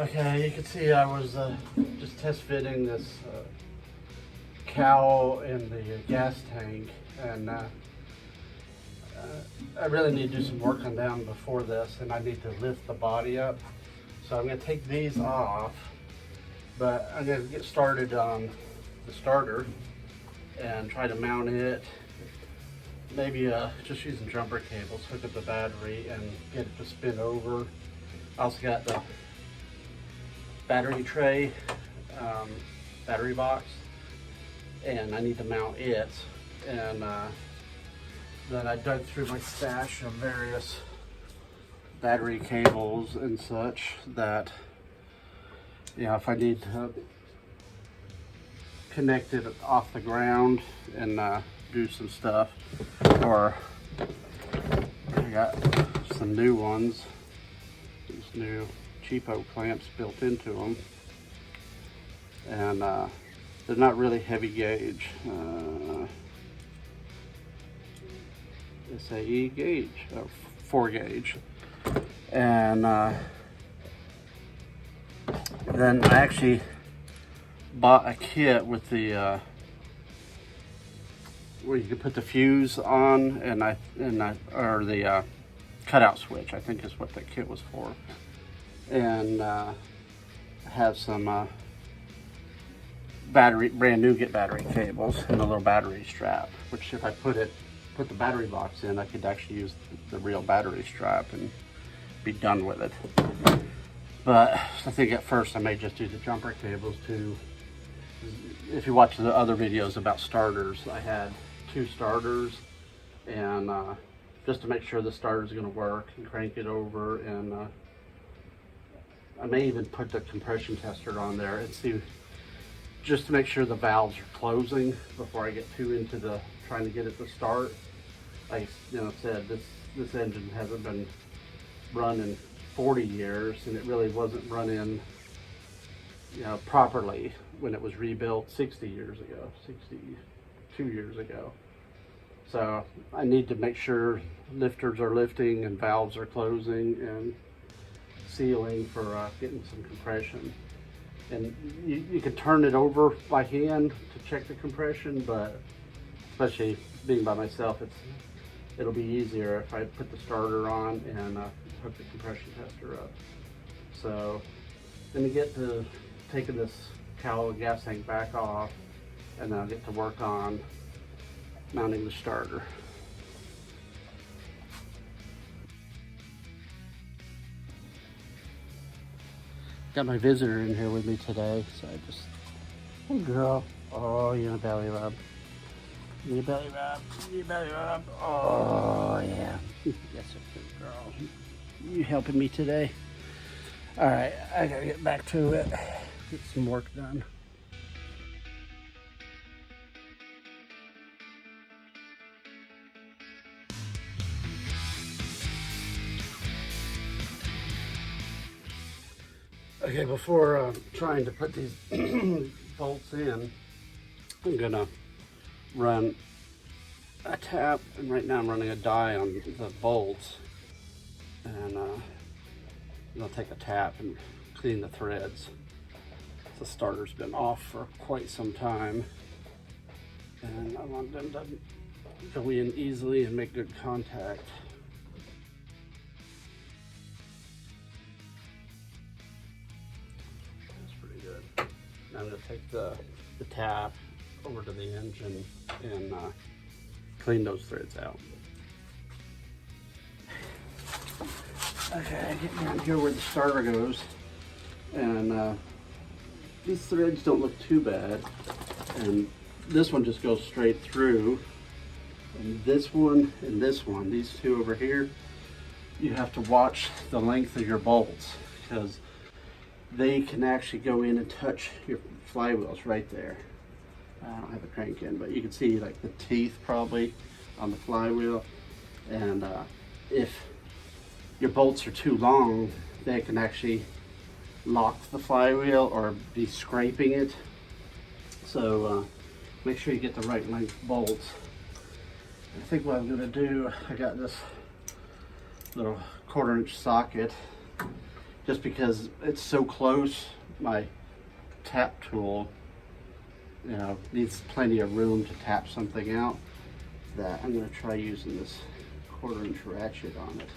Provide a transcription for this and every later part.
Okay, you can see I was just test fitting this cowl in the gas tank, and I really need to do some work on them before this, and I need to lift the body up. So I'm going to take these off, but I'm going to get started on the starter and try to mount it. Maybe just using jumper cables, hook up the battery and get it to spin over. I also got the battery tray, battery box, and I need to mount it. And then I dug through my stash of various battery cables and such that, you know, if I need to connect it off the ground and do some stuff, or I got some new ones, these new cheapo clamps built into them, and they're not really heavy gauge, SAE gauge, 4 gauge, and then I actually bought a kit with the where you can put the fuse on, and or the cutout switch, I think is what that kit was for, and have some brand new battery cables and a little battery strap, which if I put the battery box in, I could actually use the real battery strap and be done with it. But I think at first I may just do the jumper cables too. If you watch the other videos about starters, I had 2 starters, and just to make sure the starter is going to work, and crank it over, and I may even put the compression tester on there and see, just to make sure the valves are closing before I get too into the trying to get it to start. Like said, this engine hasn't been run in 40 years, and it really wasn't running properly when it was rebuilt 62 years ago. So I need to make sure lifters are lifting and valves are closing and sealing for getting some compression. And you can turn it over by hand to check the compression, but especially being by myself, it'll be easier if I put the starter on and hook the compression tester up. So then we get to taking this cowl gas tank back off, and then I'll get to work on mounting the starter. Got my visitor in here with me today, so I just, hey girl, oh, you want a belly rub? You need a belly rub? You need a belly rub? Oh yeah, yes, good girl. You helping me today? All right, I gotta get back to it, get some work done. Okay, before trying to put these bolts in, I'm gonna run a tap, and right now I'm running a die on the bolts, and I'll take a tap and clean the threads. The starter's been off for quite some time, and I want them to go in easily and make good contact. I'm going to take the tap over to the engine and clean those threads out. Okay, getting down here where the starter goes, and these threads don't look too bad, and this one just goes straight through, and this one, these two over here, you have to watch the length of your bolts, because they can actually go in and touch your flywheels right there. I don't have a crank in, but you can see like the teeth probably on the flywheel, and if your bolts are too long, they can actually lock the flywheel or be scraping it. So make sure you get the right length bolts. I think what I'm going to do, I got this little 1/4 inch socket just because it's so close, my tap tool, you know, needs plenty of room to tap something out, that I'm going to try using this 1/4" ratchet on it.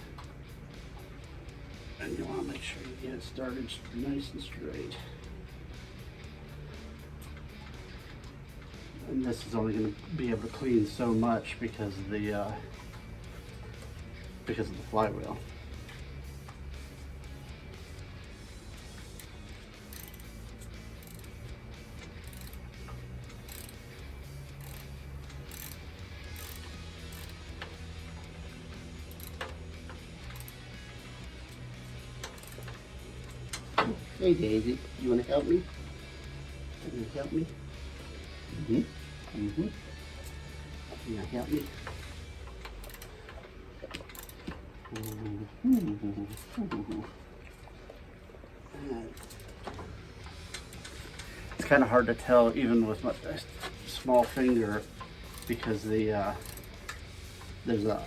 And you want to make sure you get it started nice and straight. And this is only going to be able to clean so much because of the flywheel. Hey Daisy, you want to help me? You want to help me? You want to help me? It's kind of hard to tell even with my small finger because there's a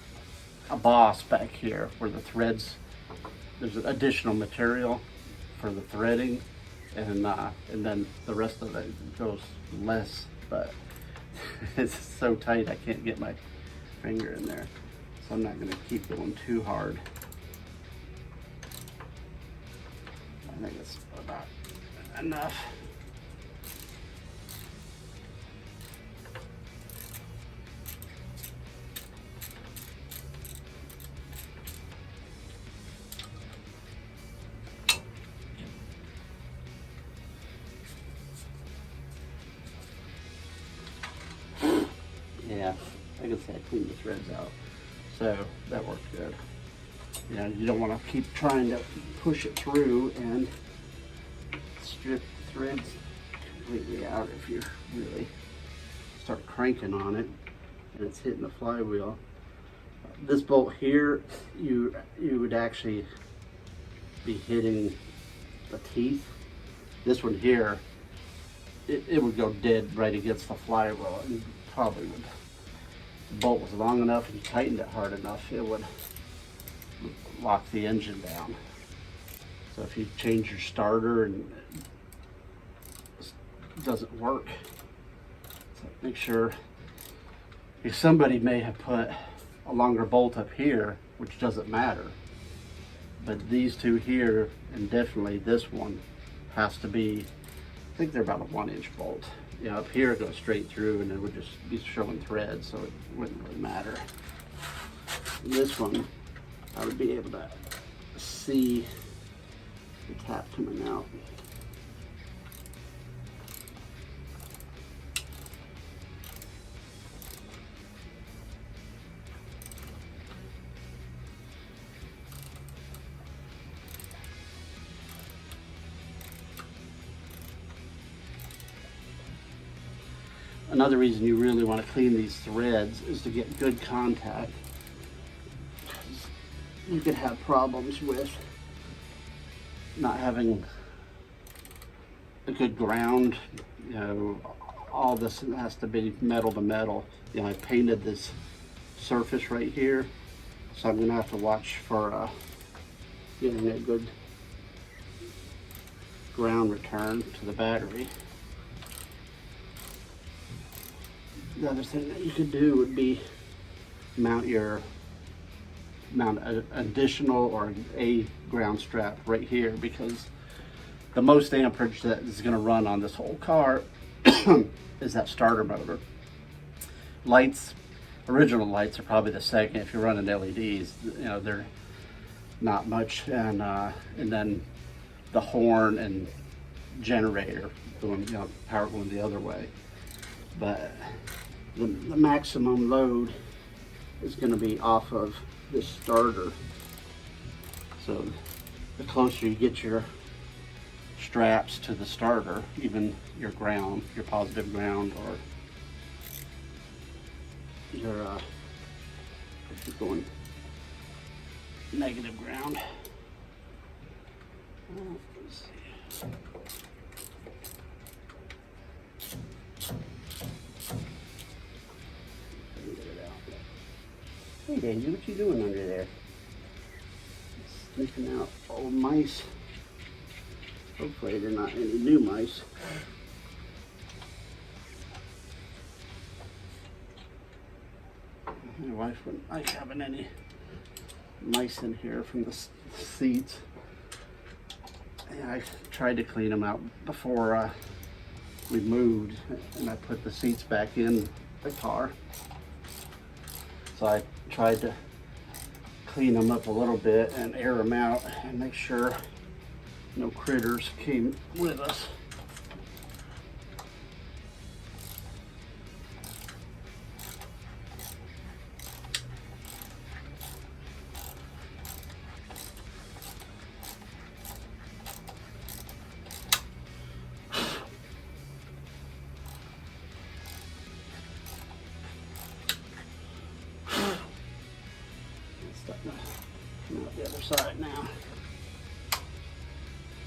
boss back here where the threads, there's additional material for the threading, and then the rest of it goes less, but it's so tight I can't get my finger in there, so I'm not going to keep going too hard. I think it's about enough. Yeah, like I said, I cleaned the threads out, so that worked good. You know, you don't want to keep trying to push it through and strip the threads completely out if you really start cranking on it and it's hitting the flywheel. This bolt here, you would actually be hitting the teeth. This one here, it would go dead right against the flywheel, and probably would. The bolt was long enough and you tightened it hard enough, it would lock the engine down. So if you change your starter and it doesn't work, so make sure. If somebody may have put a longer bolt up here, which doesn't matter, but these two here, and definitely this one, has to be, I think they're about a 1" bolt. You know, up here it goes straight through and it would just be showing threads, so it wouldn't really matter. This one, I would be able to see the tap coming out. Another reason you really want to clean these threads is to get good contact. You could have problems with not having a good ground. You know, all this has to be metal to metal. You know, I painted this surface right here, so I'm going to have to watch for getting a good ground return to the battery. The other thing that you could do would be mount an additional or a ground strap right here, because the most amperage that is going to run on this whole car is that starter motor. Lights, original lights, are probably the second. If you're running LEDs, you know, they're not much, and then the horn and generator going, you know, power going the other way. But the maximum load is going to be off of this starter. So the closer you get your straps to the starter, even your ground, your positive ground, or your if you're going negative ground. Let's see. Hey Daisy, what you doing under there? Sniffing out old mice. Hopefully they're not any new mice. My wife wouldn't like having any mice in here from the seats. And I tried to clean them out before we moved, and I put the seats back in the car. So I tried to clean them up a little bit and air them out and make sure no critters came with us. Come out the other side now.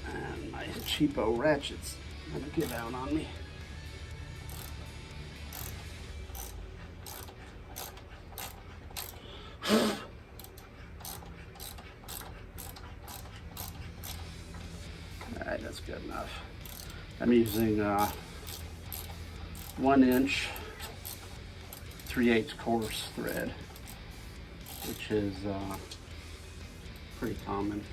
And my cheapo ratchet's gonna give out on me. Alright, that's good enough. I'm using 1 inch 3/8 coarse thread, which is pretty common.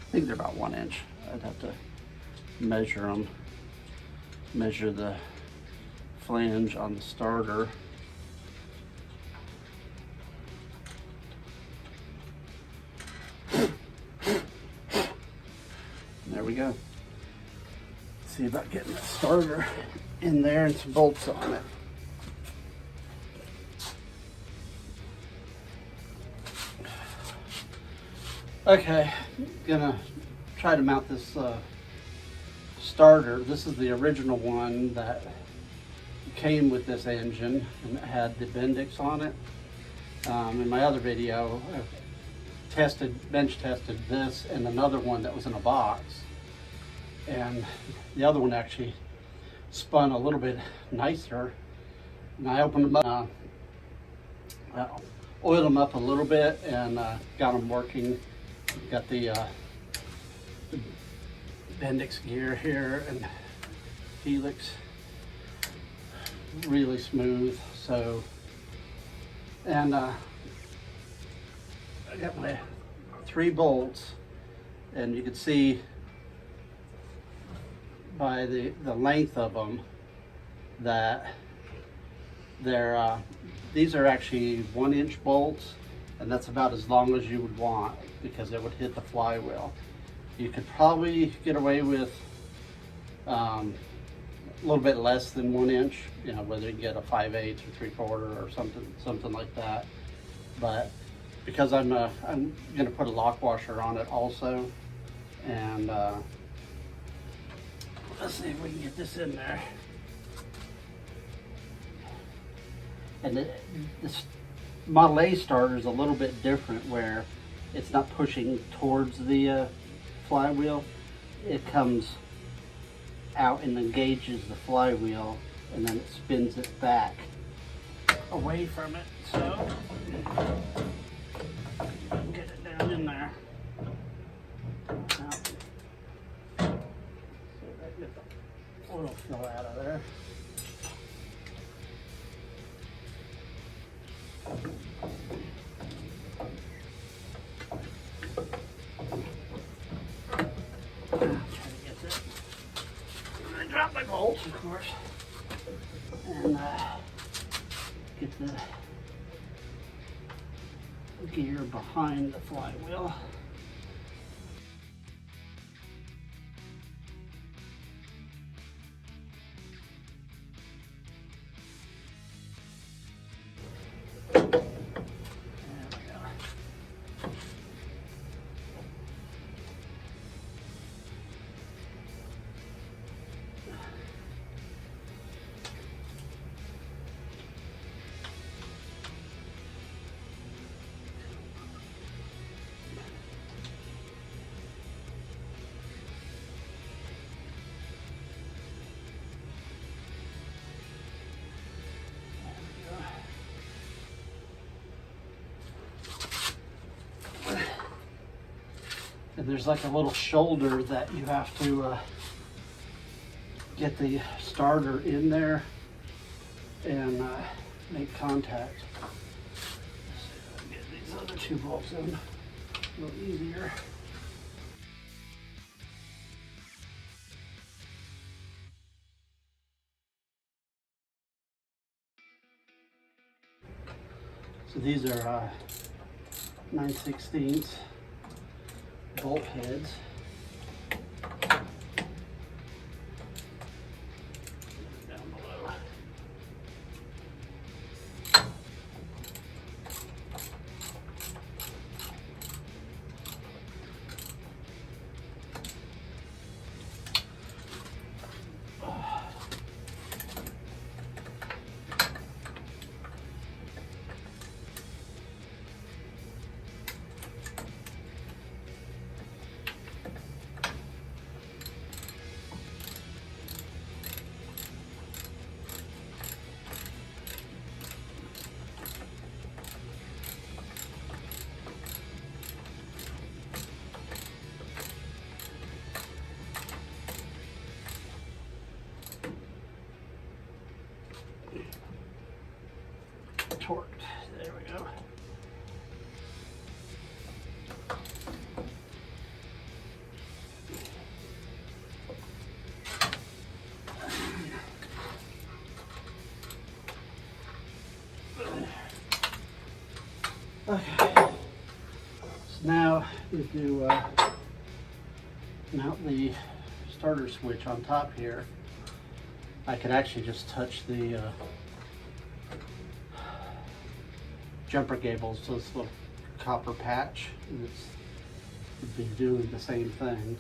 I think they're about 1 inch. I'd have to measure them, measure the flange on the starter. There we go. See about getting the starter in there and some bolts on it. Okay, gonna try to mount this starter. This is the original one that came with this engine and it had the Bendix on it. In my other video, I bench tested this and another one that was in a box. And the other one actually spun a little bit nicer. And I opened them up, oiled them up a little bit and got them working. Got the Bendix gear here and helix really smooth. So, and I got my 3 bolts, and you can see by the length of them that they're these are actually 1 inch bolts, and that's about as long as you would want because it would hit the flywheel. You could probably get away with a little bit less than 1 inch, you know, whether you get a 5/8 or 3/4 or something like that. But because I'm gonna put a lock washer on it also, and let's see if we can get this in there. And this Model A starter is a little bit different, where it's not pushing towards the flywheel. It comes out and engages the flywheel, and then it spins it back away from it. So get it down in there. Now, see if I can get the oil fill out of there. I drop my bolts, of course, and get the gear behind the flywheel. there's like a little shoulder that you have to get the starter in there and make contact. So get these other two bolts in a little easier. So these are 9/16 bolt heads. Down below. Torqued. There we go. Okay. So now we do mount the starter switch on top here. I could actually just touch the jumper cables to this little copper patch, and it'd be doing the same thing,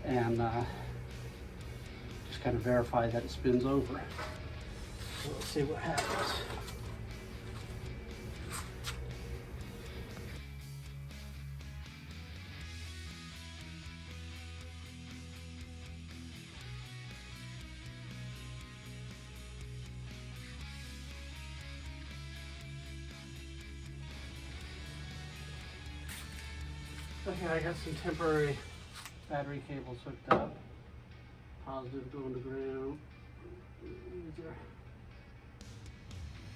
and just kind of verify that it spins over. So let's see what happens. Okay, I got some temporary battery cables hooked up. Positive going to ground. These are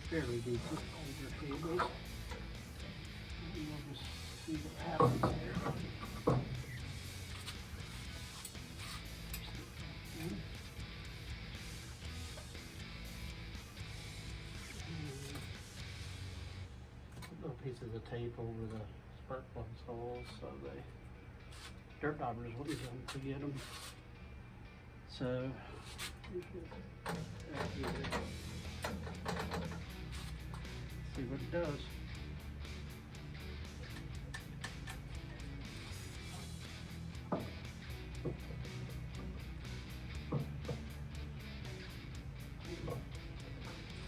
fairly decent older cables. And we'll just see what happens here. Little pieces of tape over the spark plugs holes so the dirt daubers wouldn't jump to get them. So see what it does.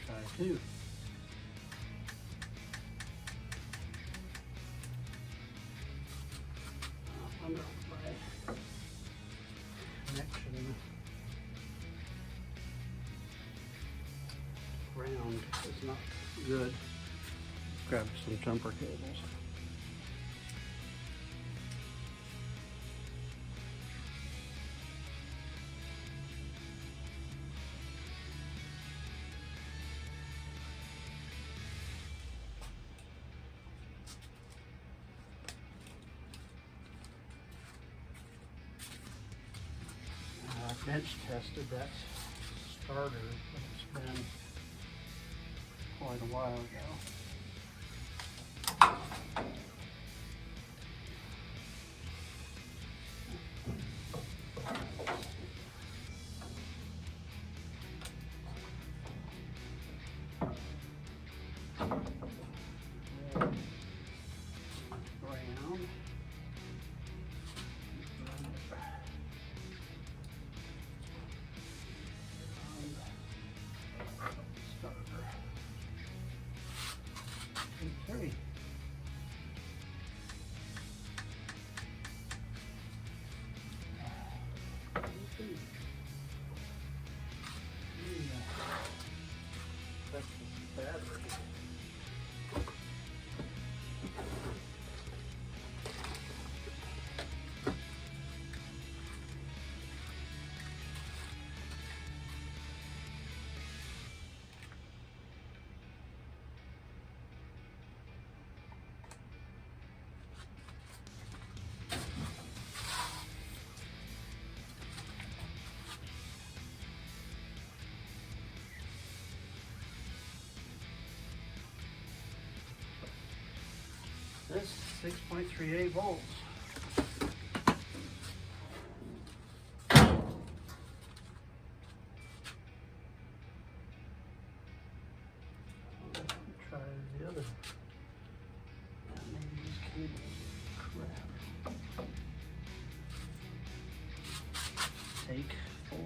Try two. Connection ground is not good. Grab some jumper cables. Bench tested that starter, but it's been quite a while ago. Ground. Okay. That's the battery. 6.38 volts. Try the other. Maybe these cables are crap. Take 4.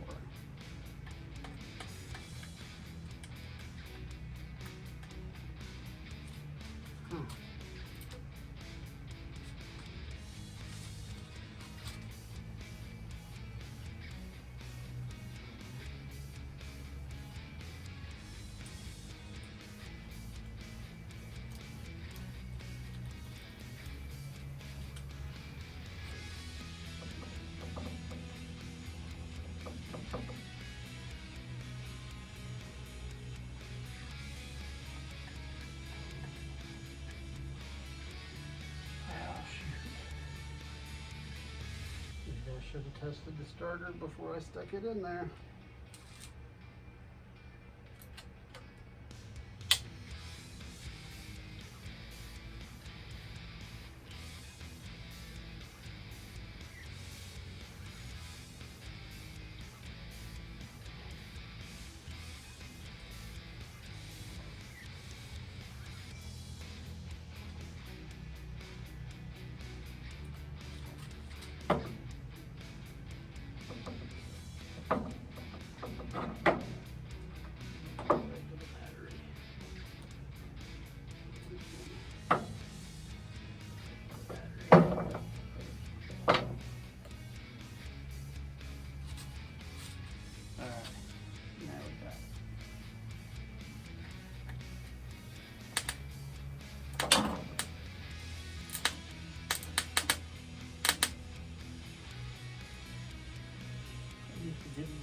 Huh. I should have tested the starter before I stuck it in there.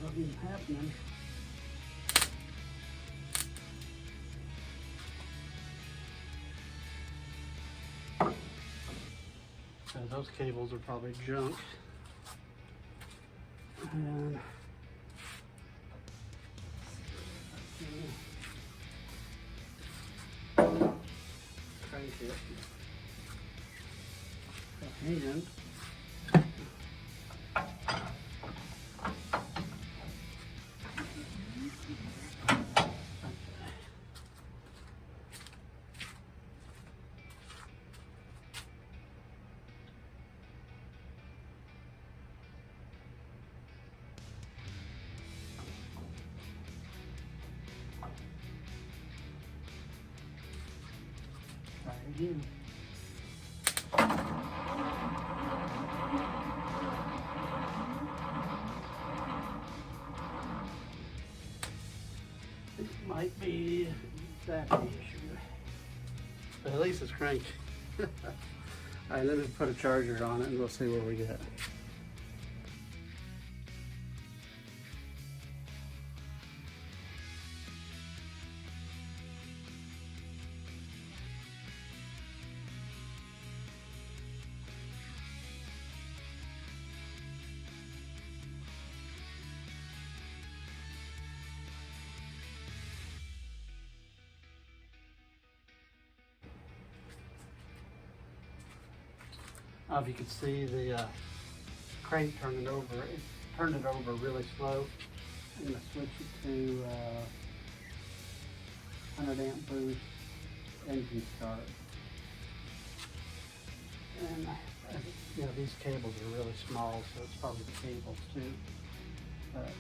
Nothing happening. So those cables are probably junk. And crank it. And try again. It might be that issue, but at least it's cranked. All right, let me put a charger on it and we'll see where we get. If you can see the crank turning over, it turned it over really slow. I'm going to switch it to 100 amp boost, engine start. And you know, these cables are really small, so it's probably the cables too. But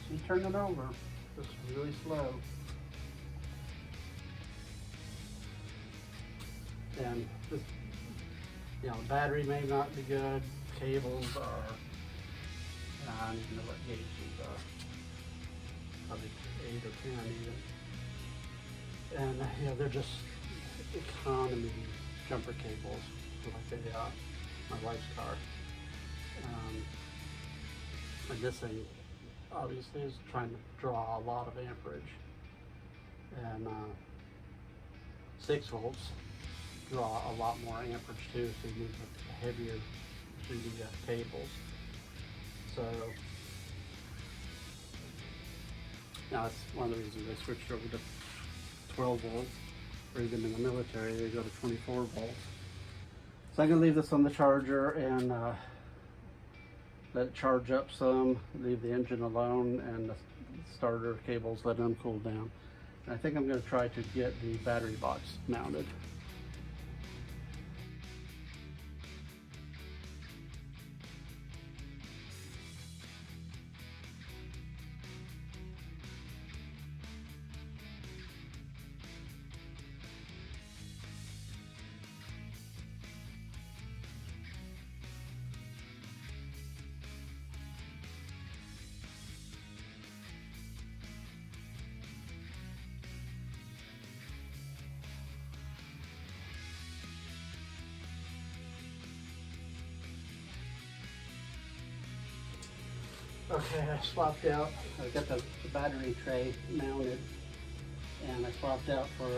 she turned it over, just really slow. And this, you know, the battery may not be good, cables are, I don't even know what gauge these are, probably 8 or 10 even. And you know, they're just economy jumper cables, like they are my wife's car. And this thing obviously is trying to draw a lot of amperage, and 6 volts. draw a lot more amperage too, so you need a heavier duty cables. So now that's one of the reasons I switched over to 12 volts, or even in the military they go to 24 volts. So I'm going to leave this on the charger and let it charge up some, leave the engine alone, and the starter cables, let them cool down. And I think I'm going to try to get the battery box mounted. Okay, I swapped out, I got the battery tray mounted, and I swapped out for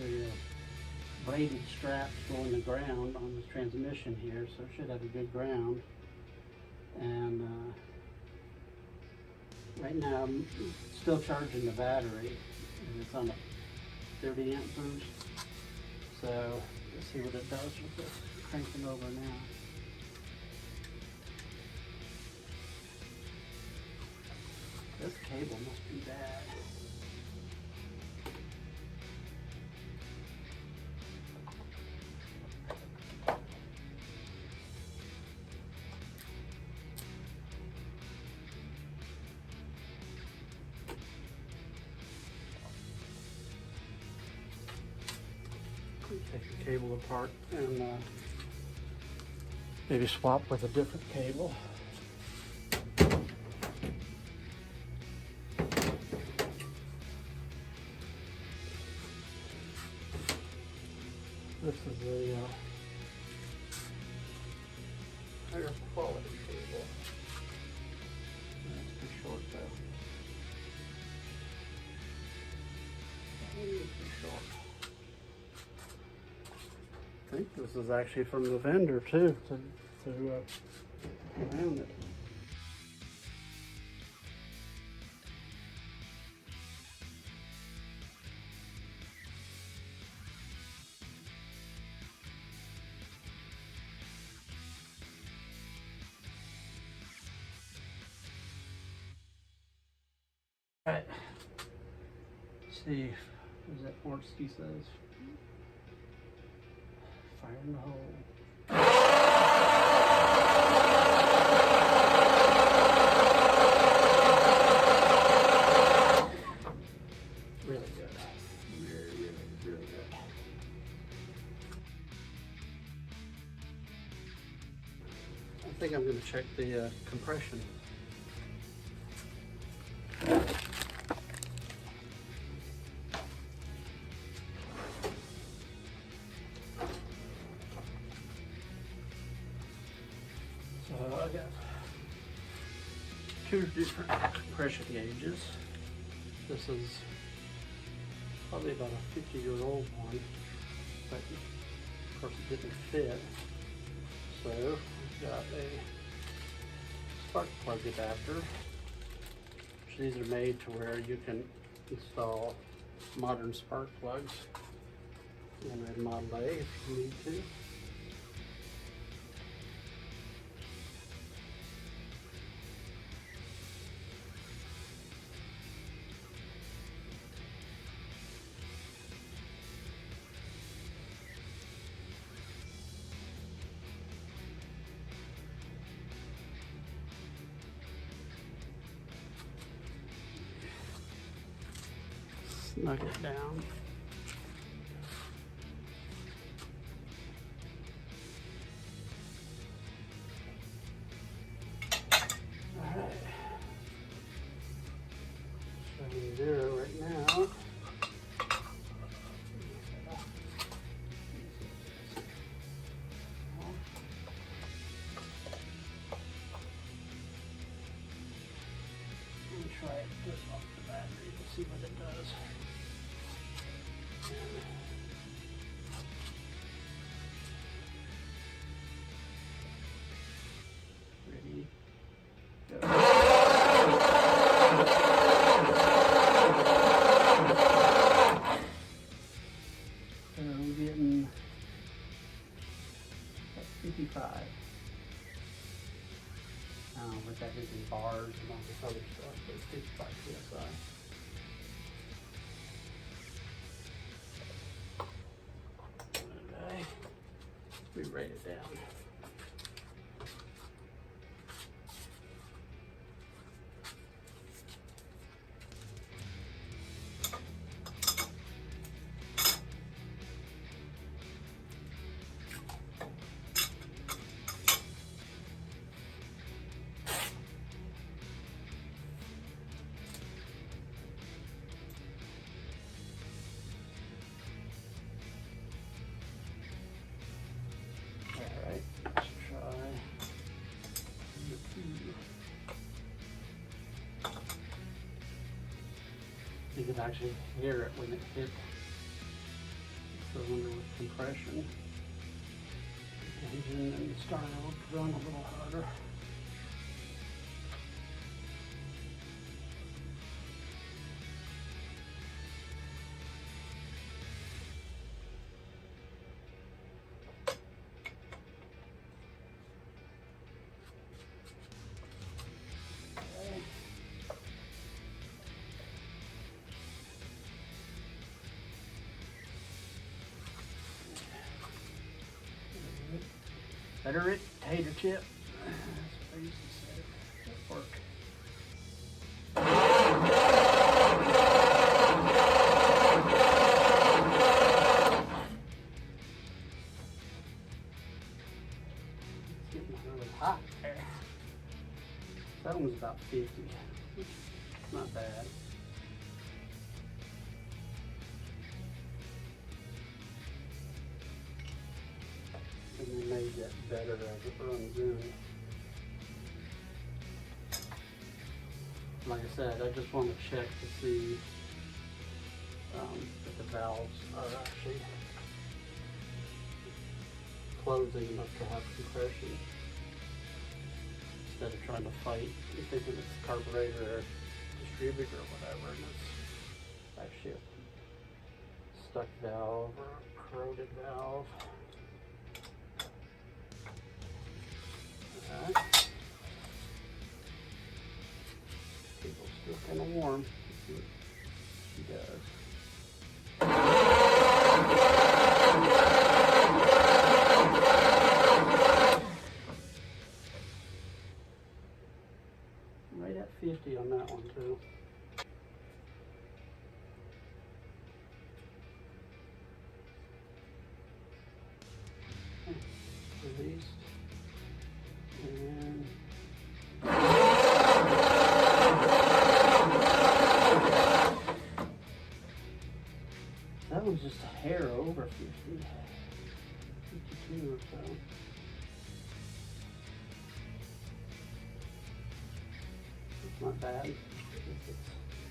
the braided straps going to ground on this transmission here, so it should have a good ground. And right now I'm still charging the battery, and it's on a 30 amp boost. So let's see what it does with this. Cranking over now. This cable must be bad. Take the cable apart and maybe swap with a different cable. This is a higher quality cable. That's too short though. Too short. I think this is actually from the vendor too, to round it. All right, let's see, what that Ortsky says? Fire in the hole. Really good. Really good. I think I'm going to check the compression. I got two different compression gauges. This is probably about a 50-year-old one, but of course it didn't fit. So I've got a spark plug adapter. These are made to where you can install modern spark plugs in a Model A if you need to. Snug it down. Alright. Showing 0 right now. Let me try this off the battery to see what it does. But that is in bars and all this other stuff, but it's 55 psi. Okay, we rate it down. Alright, let's try the 2. You can actually hear it when it hits the cylinder with compression. The engine and the starter will run a little harder. Better it, tater chip. That's what I used to say. That'll work. It's getting really hot there. That one's about 50. Not bad. And they may get better as it runs in. Like I said, I just want to check to see if the valves are actually closing enough to have compression, instead of trying to fight. You're thinking it's carburetor or distributor or whatever, and it's actually a stuck valve or a corroded valve. Alright. Cable's still kind of warm. Let's see what she does. Right at 50 on that one too. Released. And that one's just a hair over 50. 52 or so. It's not bad. It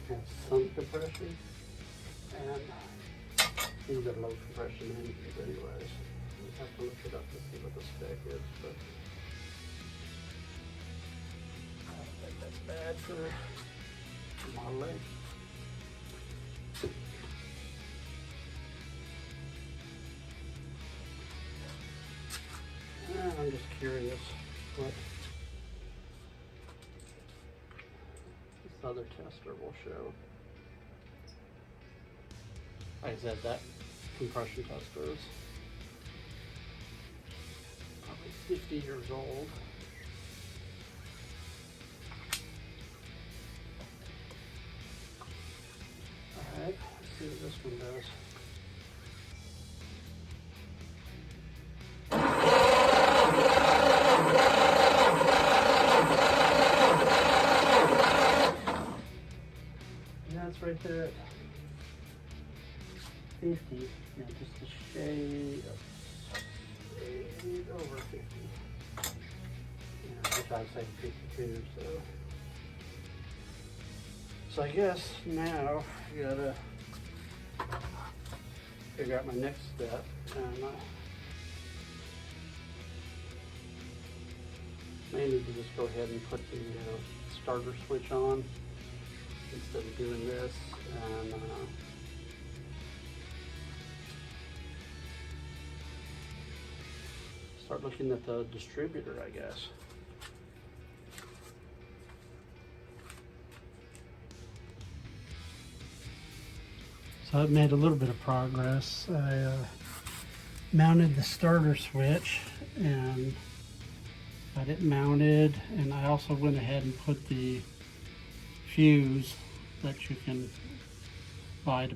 has some compression, and these are low compression engines anyways. We'll have to look it up to see what the spec is, but I don't think that's bad for Model A. I'm just curious what this other tester will show. Like I said, that compression tester is probably 50 years old. Alright, let's see what this one does. That's right there at 50, yeah, just a shade over 50. Yeah, which I'd say 52, so I guess now I gotta figure out my next step, and may need to just go ahead and put the starter switch on instead of doing this, and start looking at the distributor, I guess. So I've made a little bit of progress. I mounted the starter switch and got it mounted, and I also went ahead and put the fuse that you can buy to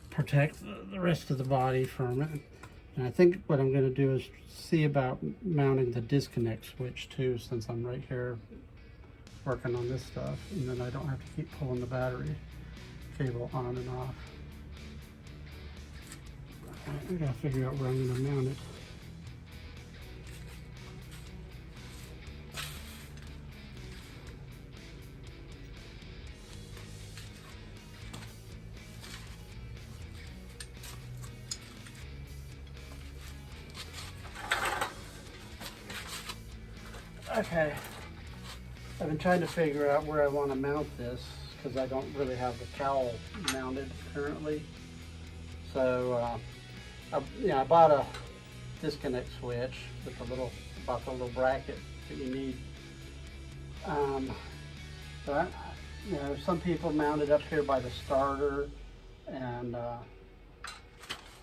protect the rest of the body from it. And I think what I'm going to do is see about mounting the disconnect switch too, since I'm right here working on this stuff, and then I don't have to keep pulling the battery cable on and off. I gotta figure out where I'm going to mount it. Okay, I've been trying to figure out where I want to mount this because I don't really have the cowl mounted currently. So I bought a disconnect switch with bought the little bracket that you need. But some people mount it up here by the starter, and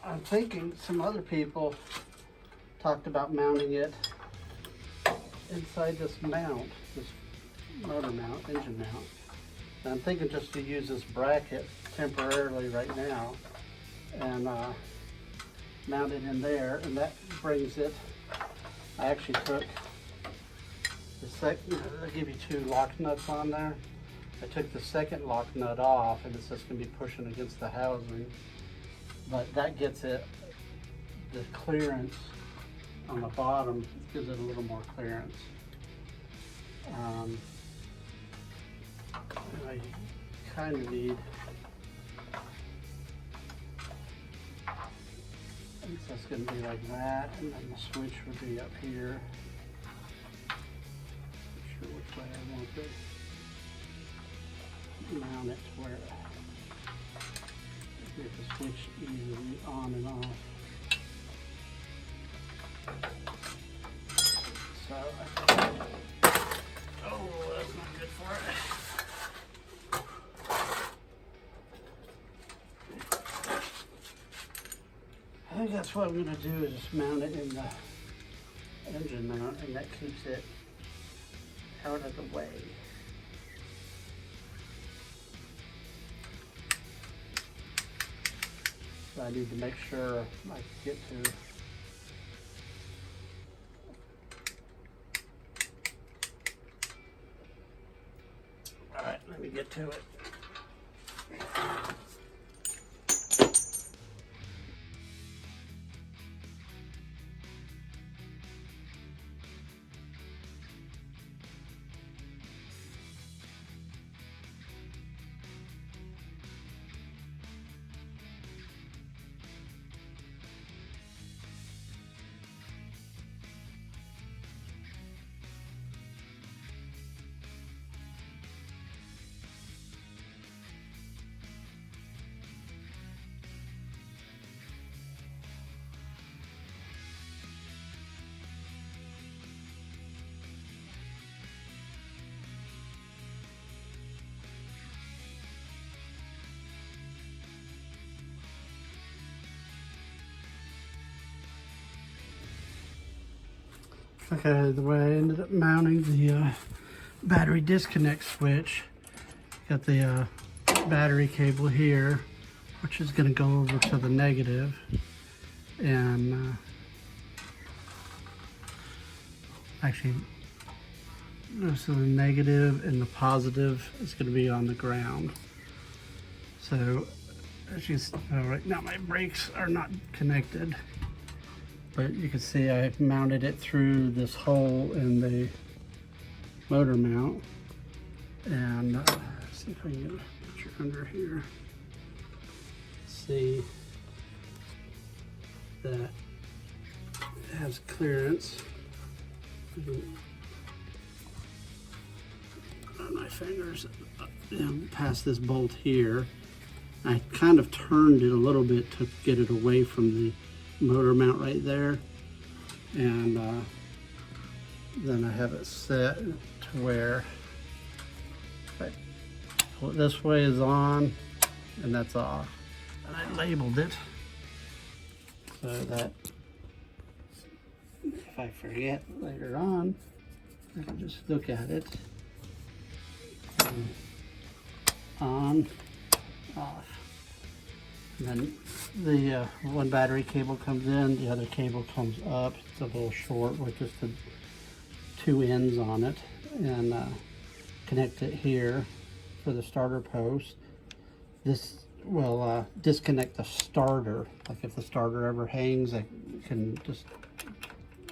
I'm thinking some other people talked about mounting it inside this mount, this motor mount, engine mount. And I'm thinking just to use this bracket temporarily right now and mount it in there, and that brings it. I actually took the second, they give you 2 lock nuts on there. I took the second lock nut off, and it's just going to be pushing against the housing, but that gets it the clearance on the bottom, gives it a little more clearance. I kind of need, I think that's going to be like that, and then the switch would be up here. Not sure which way I want to mount it to where I get the switch easily on and off. So, oh, that's not good for it. I think that's what I'm going to do, is just mount it in the engine mount, and that keeps it out of the way. So I need to make sure I get to let me get to it. Okay, the way I ended up mounting the battery disconnect switch, got the battery cable here, which is going to go over to the negative, and actually, so the negative and the positive is going to be on the ground. So, as you see, right now my brakes are not connected. But you can see I mounted it through this hole in the motor mount. And see if I can get a picture under here. See that it has clearance. Run my fingers past this bolt here. I kind of turned it a little bit to get it away from the motor mount right there, and then I have it set to where if I pull it this way is on and that's off. And I labeled it so that if I forget later on, I can just look at it. On, off. And then the one battery cable comes in, the other cable comes up. It's a little short with just the two ends on it, and connect it here for the starter post. This will disconnect the starter. Like if the starter ever hangs, I can just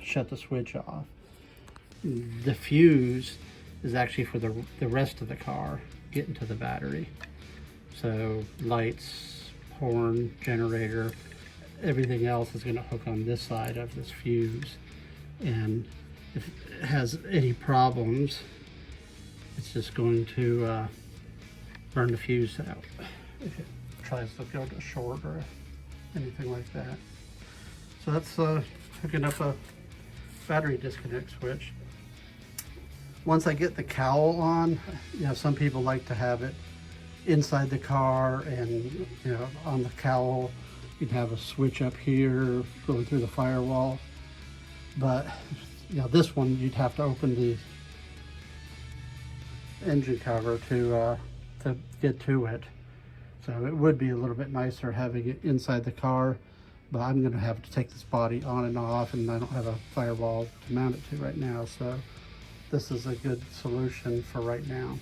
shut the switch off. The fuse is actually for the rest of the car getting to the battery. So lights, horn, generator, everything else is going to hook on this side of this fuse. And if it has any problems, it's just going to burn the fuse out if it tries to go to short or anything like that. So that's hooking up a battery disconnect switch. Once I get the cowl on, you know, some people like to have it inside the car, and you know, on the cowl you'd have a switch up here going through the firewall. But you know, this one you'd have to open the engine cover to get to it. So it would be a little bit nicer having it inside the car, but I'm going to have to take this body on and off, and I don't have a firewall to mount it to right now. So this is a good solution for right now.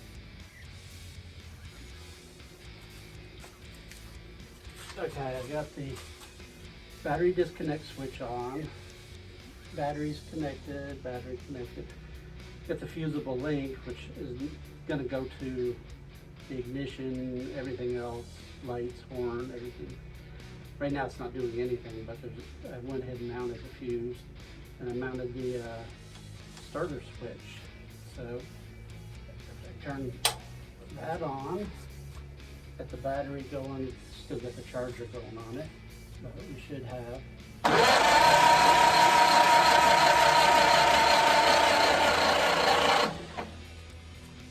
Okay, I've got the battery disconnect switch on. Battery's connected, battery connected. Got the fusible link, which is going to go to the ignition, everything else, lights, horn, everything. Right now it's not doing anything, but I went ahead and mounted the fuse, and I mounted the starter switch. So if I turn that on, got the battery going, still got the charger going on it, but we should have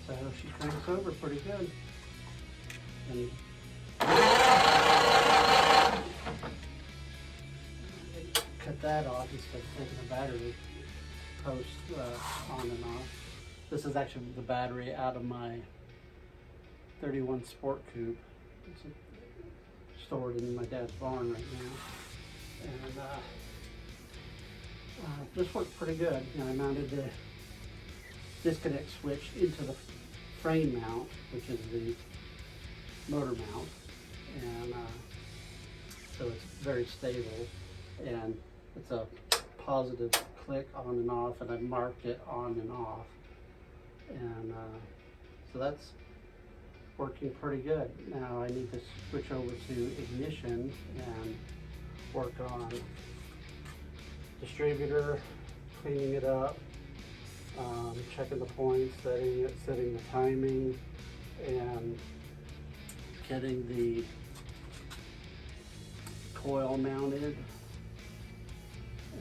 so she cranks over pretty good. And cut that off instead of taking the battery post on and off. This is actually the battery out of my 31 Sport Coupe. It's stored in my dad's barn right now. And this worked pretty good. You know, I mounted the disconnect switch into the frame mount, which is the motor mount, and so it's very stable, and it's a positive click on and off, and I marked it on and off, and so that's working pretty good. Now I need to switch over to ignition and work on distributor, cleaning it up, checking the points, setting it, setting the timing, and getting the coil mounted.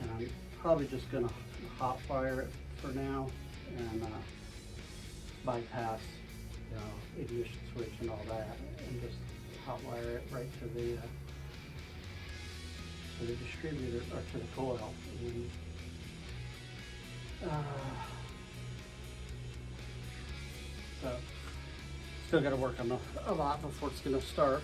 And I'm probably just going to hot wire it for now and bypass, you know, ignition switch and all that, and just hot wire it right to the distributor, or to the coil. And, so still got to work on a lot before it's going to start.